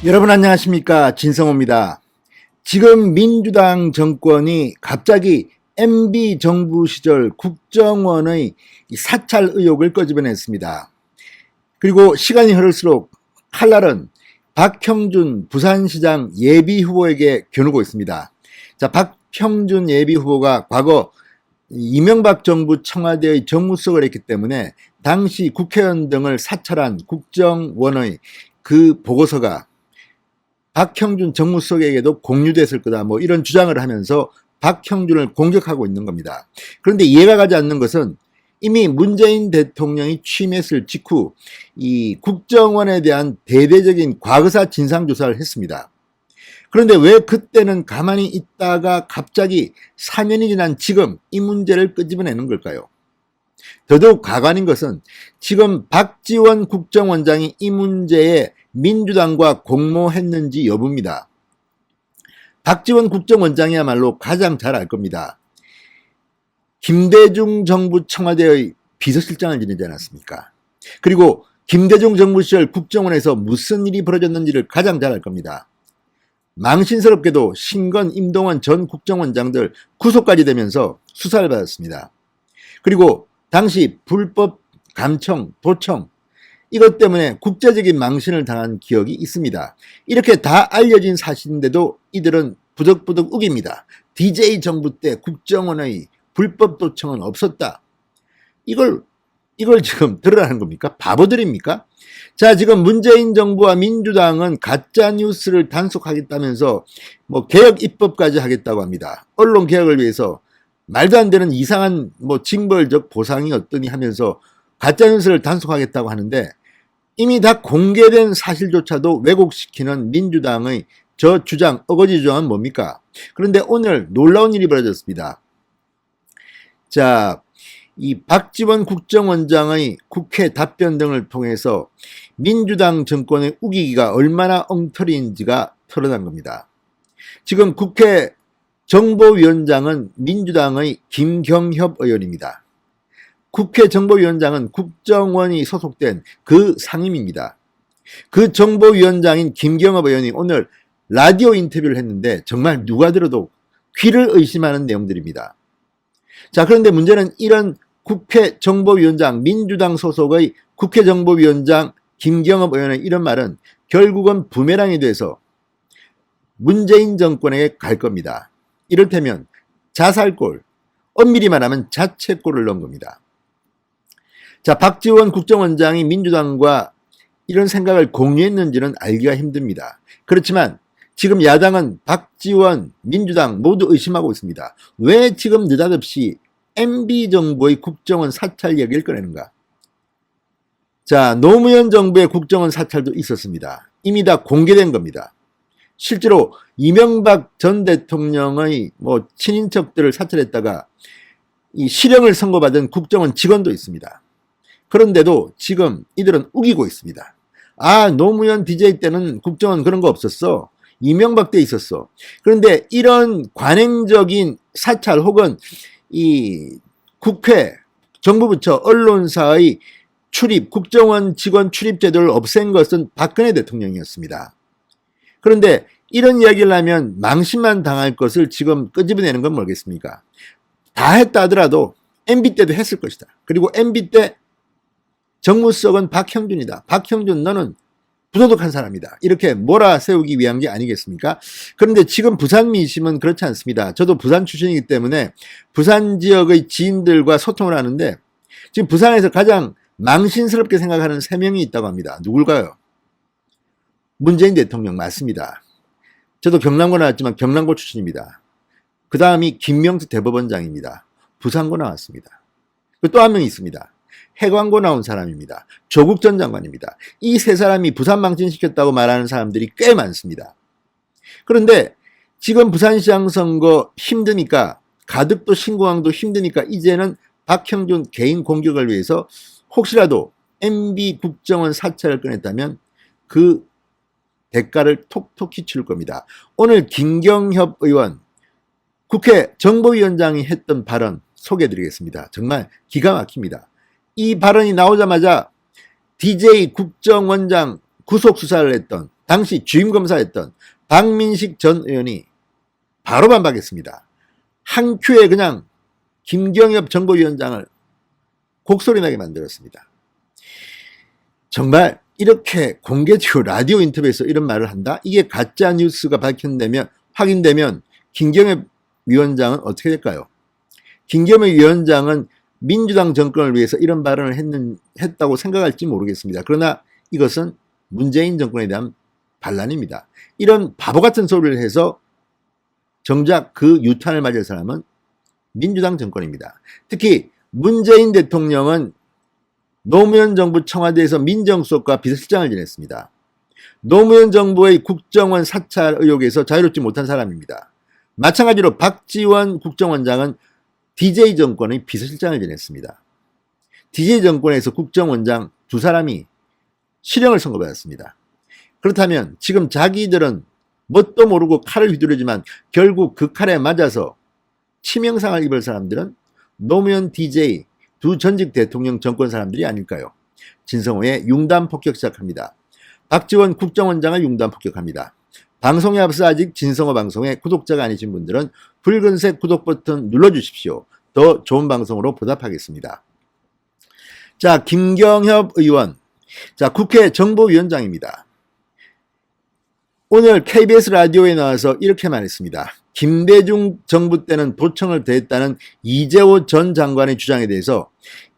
여러분 안녕하십니까, 진성호입니다. 지금 민주당 정권이 갑자기 MB 정부 시절 국정원의 사찰 의혹을 꺼집어냈습니다. 그리고 시간이 흐를수록 칼날은 박형준 부산시장 예비후보에게 겨누고 있습니다. 자, 박형준 예비후보가 과거 이명박 정부 청와대의 정무수석을 했기 때문에 당시 국회의원 등을 사찰한 국정원의 그 보고서가 박형준 정무수석에게도 공유됐을 거다, 이런 주장을 하면서 박형준을 공격하고 있는 겁니다. 그런데 이해가 가지 않는 것은 이미 문재인 대통령이 취임했을 직후 이 국정원에 대한 대대적인 과거사 진상조사를 했습니다. 그런데 왜 그때는 가만히 있다가 갑자기 4년이 지난 지금 이 문제를 끄집어내는 걸까요? 더더욱 가관인 것은 지금 박지원 국정원장이 이 문제에 민주당과 공모했는지 여부입니다. 박지원 국정원장이야말로 가장 잘 알 겁니다. 김대중 정부 청와대의 비서실장을 지내지 않았습니까? 그리고 김대중 정부 시절 국정원에서 무슨 일이 벌어졌는지를 가장 잘 알 겁니다. 망신스럽게도 신건, 임동원 전 국정원장들 구속까지 되면서 수사를 받았습니다. 그리고 당시 불법 감청, 도청, 이것 때문에 국제적인 망신을 당한 기억이 있습니다. 이렇게 다 알려진 사실인데도 이들은 부득부득 우깁니다. DJ 정부 때 국정원의 불법 도청은 없었다. 이걸 지금 드러나는 겁니까? 바보들입니까? 자, 지금 문재인 정부와 민주당은 가짜뉴스를 단속하겠다면서 개혁 입법까지 하겠다고 합니다. 언론 개혁을 위해서 말도 안 되는 이상한 징벌적 보상이 어떠니 하면서 가짜뉴스를 단속하겠다고 하는데 이미 다 공개된 사실조차도 왜곡시키는 민주당의 저 주장, 어거지 주장은 뭡니까? 그런데 오늘 놀라운 일이 벌어졌습니다. 자, 이 박지원 국정원장의 국회 답변 등을 통해서 민주당 정권의 우기기가 얼마나 엉터리인지가 드러난 겁니다. 지금 국회 정보위원장은 민주당의 김경협 의원입니다. 국회 정보위원장은 국정원이 소속된 그 상임입니다. 그 정보위원장인 김경협 의원이 오늘 라디오 인터뷰를 했는데 정말 누가 들어도 귀를 의심하는 내용들입니다. 자, 그런데 문제는 이런 국회 정보위원장, 민주당 소속의 국회 정보위원장 김경협 의원의 이런 말은 결국은 부메랑이 돼서 문재인 정권에게 갈 겁니다. 이를테면 자살골, 엄밀히 말하면 자책골을 넣은 겁니다. 자, 박지원 국정원장이 민주당과 이런 생각을 공유했는지는 알기가 힘듭니다. 그렇지만 지금 야당은 박지원, 민주당 모두 의심하고 있습니다. 왜 지금 느닷없이 MB정부의 국정원 사찰 얘기를 꺼내는가? 자, 노무현 정부의 국정원 사찰도 있었습니다. 이미 다 공개된 겁니다. 실제로 이명박 전 대통령의 친인척들을 사찰했다가 이 실형을 선고받은 국정원 직원도 있습니다. 그런데도 지금 이들은 우기고 있습니다. 아, 노무현 DJ 때는 국정원 그런 거 없었어. 이명박 때 있었어. 그런데 이런 관행적인 사찰 혹은 이 국회, 정부부처, 언론사의 출입, 국정원 직원 출입 제도를 없앤 것은 박근혜 대통령이었습니다. 그런데 이런 이야기를 하면 망신만 당할 것을 지금 끄집어내는 건 뭐겠습니까? 다 했다 하더라도 MB 때도 했을 것이다. 그리고 MB 때 정무수석은 박형준이다. 박형준 너는 부도덕한 사람이다. 이렇게 몰아세우기 위한 게 아니겠습니까? 그런데 지금 부산 민심은 그렇지 않습니다. 저도 부산 출신이기 때문에 부산 지역의 지인들과 소통을 하는데 지금 부산에서 가장 망신스럽게 생각하는 3명이 있다고 합니다. 누굴까요? 문재인 대통령 맞습니다. 저도 경남고 나왔지만 경남고 출신입니다. 그 다음이 김명수 대법원장입니다. 부산고 나왔습니다. 또 한 명 있습니다. 해관고 나온 사람입니다. 조국 전 장관입니다. 이 세 사람이 부산 망신시켰다고 말하는 사람들이 꽤 많습니다. 그런데 지금 부산시장 선거 힘드니까, 가덕도 신공항도 힘드니까 이제는 박형준 개인 공격을 위해서 혹시라도 MB 국정원 사찰을 꺼냈다면 그 대가를 톡톡히 치를 겁니다. 오늘 김경협 의원 국회 정보위원장이 했던 발언 소개해드리겠습니다. 정말 기가 막힙니다. 이 발언이 나오자마자 DJ 국정원장 구속 수사를 했던 당시 주임검사였던 박민식 전 의원이 바로 반박했습니다. 한 큐에 그냥 김경엽 정보위원장을 곡소리 나게 만들었습니다. 정말 이렇게 공개적으로 라디오 인터뷰에서 이런 말을 한다? 이게 가짜 뉴스가 확인되면 김경엽 위원장은 어떻게 될까요? 김경엽 위원장은 민주당 정권을 위해서 이런 발언을 했다고 생각할지 모르겠습니다. 그러나 이것은 문재인 정권에 대한 반란입니다. 이런 바보 같은 소리를 해서 정작 그 유탄을 맞을 사람은 민주당 정권입니다. 특히 문재인 대통령은 노무현 정부 청와대에서 민정수석과 비서실장을 지냈습니다. 노무현 정부의 국정원 사찰 의혹에서 자유롭지 못한 사람입니다. 마찬가지로 박지원 국정원장은 DJ 정권의 비서실장을 지냈습니다. DJ 정권에서 국정원장 두 사람이 실형을 선고받았습니다. 그렇다면 지금 자기들은 뭣도 모르고 칼을 휘두르지만 결국 그 칼에 맞아서 치명상을 입을 사람들은 노무현 DJ 두 전직 대통령 정권 사람들이 아닐까요? 진성호의 융단 폭격 시작합니다. 박지원 국정원장을 융단 폭격합니다. 방송에 앞서 아직 진성호 방송에 구독자가 아니신 분들은 붉은색 구독 버튼 눌러주십시오. 더 좋은 방송으로 보답하겠습니다. 자, 김경엽 의원. 자, 국회 정보위원장입니다. 오늘 KBS 라디오에 나와서 이렇게 말했습니다. 김대중 정부 때는 도청을 더했다는 이재호 전 장관의 주장에 대해서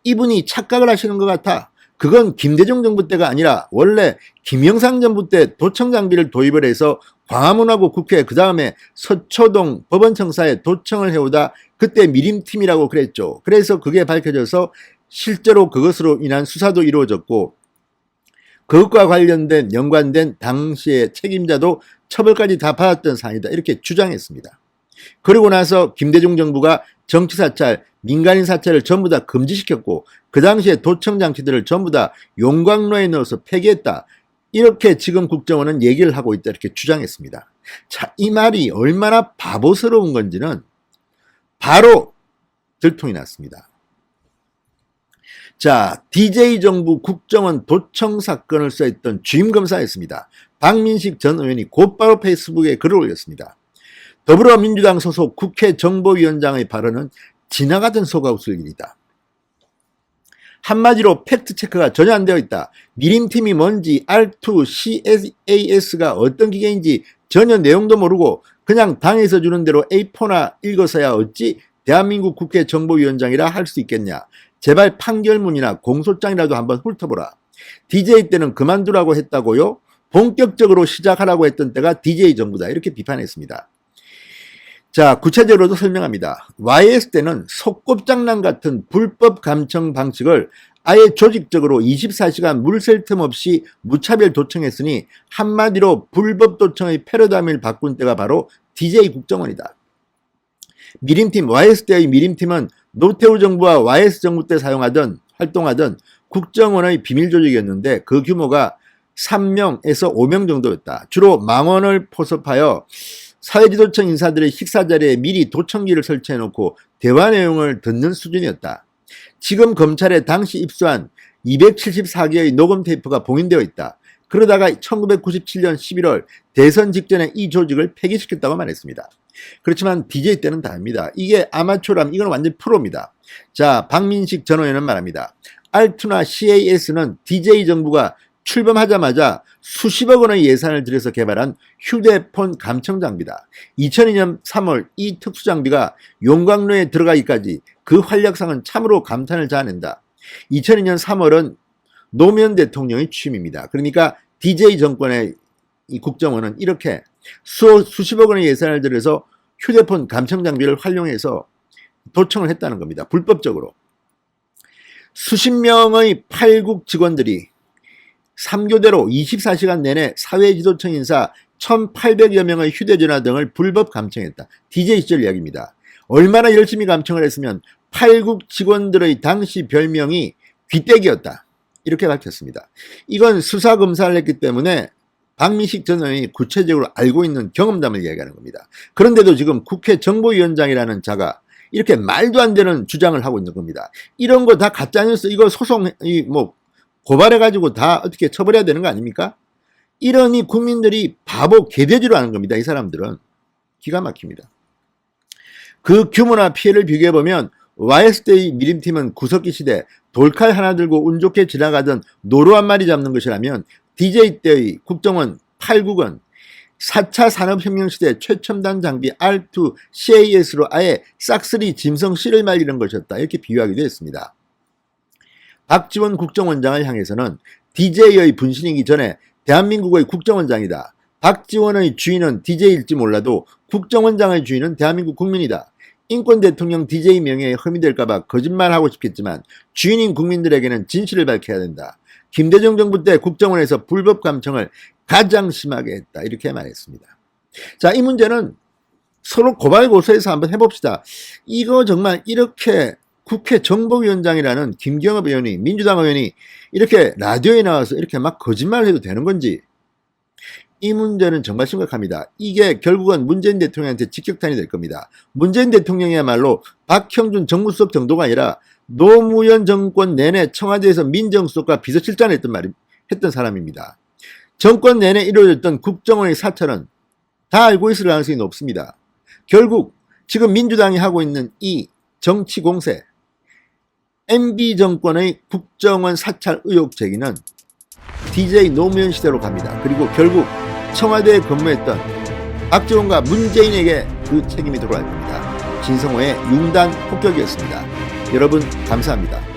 이분이 착각을 하시는 것 같아. 그건 김대중 정부 때가 아니라 원래 김영삼 정부 때 도청 장비를 도입을 해서 광화문하고 국회 그 다음에 서초동 법원청사에 도청을 해오다 그때 미림팀이라고 그랬죠. 그래서 그게 밝혀져서 실제로 그것으로 인한 수사도 이루어졌고 그것과 관련된 연관된 당시의 책임자도 처벌까지 다 받았던 사안이다. 이렇게 주장했습니다. 그리고 나서 김대중 정부가 정치사찰, 민간인 사찰을 전부 다 금지시켰고 그 당시에 도청 장치들을 전부 다 용광로에 넣어서 폐기했다. 이렇게 지금 국정원은 얘기를 하고 있다. 이렇게 주장했습니다. 자, 이 말이 얼마나 바보스러운 건지는 바로 들통이 났습니다. 자, DJ 정부 국정원 도청 사건을 써있던 주임검사였습니다. 박민식 전 의원이 곧바로 페이스북에 글을 올렸습니다. 더불어민주당 소속 국회 정보위원장의 발언은 지나가던 속아웃을 일이다. 한마디로 팩트체크가 전혀 안 되어 있다. 미림팀이 뭔지 R2, CAS가 어떤 기계인지 전혀 내용도 모르고 그냥 당에서 주는 대로 A4나 읽어서야 어찌 대한민국 국회 정보위원장이라 할 수 있겠냐. 제발 판결문이나 공소장이라도 한번 훑어보라. DJ 때는 그만두라고 했다고요? 본격적으로 시작하라고 했던 때가 DJ 정부다. 이렇게 비판했습니다. 자, 구체적으로도 설명합니다. YS 때는 소꿉장난 같은 불법 감청 방식을 아예 조직적으로 24시간 물 셀 틈 없이 무차별 도청했으니 한마디로 불법 도청의 패러다임을 바꾼 때가 바로 DJ 국정원이다. 미림팀, YS 때의 미림팀은 노태우 정부와 YS 정부 때 활동하던 국정원의 비밀 조직이었는데 그 규모가 3명에서 5명 정도였다. 주로 망원을 포섭하여 사회지도청 인사들의 식사 자리에 미리 도청기를 설치해놓고 대화 내용을 듣는 수준이었다. 지금 검찰에 당시 입수한 274개의 녹음 테이프가 봉인되어 있다. 그러다가 1997년 11월 대선 직전에 이 조직을 폐기시켰다고 말했습니다. 그렇지만 DJ 때는 다릅니다. 이게 아마추어라면 이건 완전 프로입니다. 자, 박민식 전 의원은 말합니다. R2나 CAS는 DJ 정부가 출범하자마자 수십억 원의 예산을 들여서 개발한 휴대폰 감청 장비다. 2002년 3월 이 특수 장비가 용광로에 들어가기까지 그 활약상은 참으로 감탄을 자아낸다. 2002년 3월은 노무현 대통령의 취임입니다. 그러니까 DJ 정권의 이 국정원은 이렇게 수십억 원의 예산을 들여서 휴대폰 감청 장비를 활용해서 도청을 했다는 겁니다. 불법적으로. 수십 명의 8국 직원들이 3교대로 24시간 내내 사회지도청 인사 1800여 명의 휴대전화 등을 불법 감청했다. DJ 시절 이야기입니다. 얼마나 열심히 감청을 했으면 8국 직원들의 당시 별명이 귀때기였다. 이렇게 밝혔습니다. 이건 수사검사를 했기 때문에 박민식 전 의원이 구체적으로 알고 있는 경험담을 이야기하는 겁니다. 그런데도 지금 국회 정보위원장이라는 자가 이렇게 말도 안 되는 주장을 하고 있는 겁니다. 이런 거 다 가짜뉴스, 이거 고발해가지고 다 어떻게 처벌해야 되는 거 아닙니까? 이러니 국민들이 바보 개돼지로 하는 겁니다. 이 사람들은. 기가 막힙니다. 그 규모나 피해를 비교해보면 YS대의 미림팀은 구석기 시대 돌칼 하나 들고 운 좋게 지나가던 노루 한 마리 잡는 것이라면 DJ 때의 국정원 8국은 4차 산업혁명 시대 최첨단 장비 R2 CAS로 아예 싹쓸이 짐승 씨를 말리는 것이었다. 이렇게 비유하기도 했습니다. 박지원 국정원장을 향해서는 DJ의 분신이기 전에 대한민국의 국정원장이다. 박지원의 주인은 DJ일지 몰라도 국정원장의 주인은 대한민국 국민이다. 인권 대통령 DJ 명예에 흠이 될까봐 거짓말하고 싶겠지만 주인인 국민들에게는 진실을 밝혀야 된다. 김대중 정부 때 국정원에서 불법 감청을 가장 심하게 했다. 이렇게 말했습니다. 자, 이 문제는 서로 고발고소해서 한번 해봅시다. 이거 정말 이렇게 국회 정보위원장이라는 김경엽 의원이, 민주당 의원이 이렇게 라디오에 나와서 이렇게 막 거짓말을 해도 되는 건지, 이 문제는 정말 심각합니다. 이게 결국은 문재인 대통령한테 직격탄이 될 겁니다. 문재인 대통령이야말로 박형준 정무수석 정도가 아니라 노무현 정권 내내 청와대에서 민정수석과 비서실장을 했던 사람입니다. 정권 내내 이루어졌던 국정원의 사찰은 다 알고 있을 가능성이 높습니다. 결국 지금 민주당이 하고 있는 이 정치 공세, MB 정권의 국정원 사찰 의혹 제기는 DJ 노무현 시대로 갑니다. 그리고 결국 청와대에 근무했던 박지원과 문재인에게 그 책임이 돌아갈 겁니다. 진성호의 융단 폭격이었습니다. 여러분 감사합니다.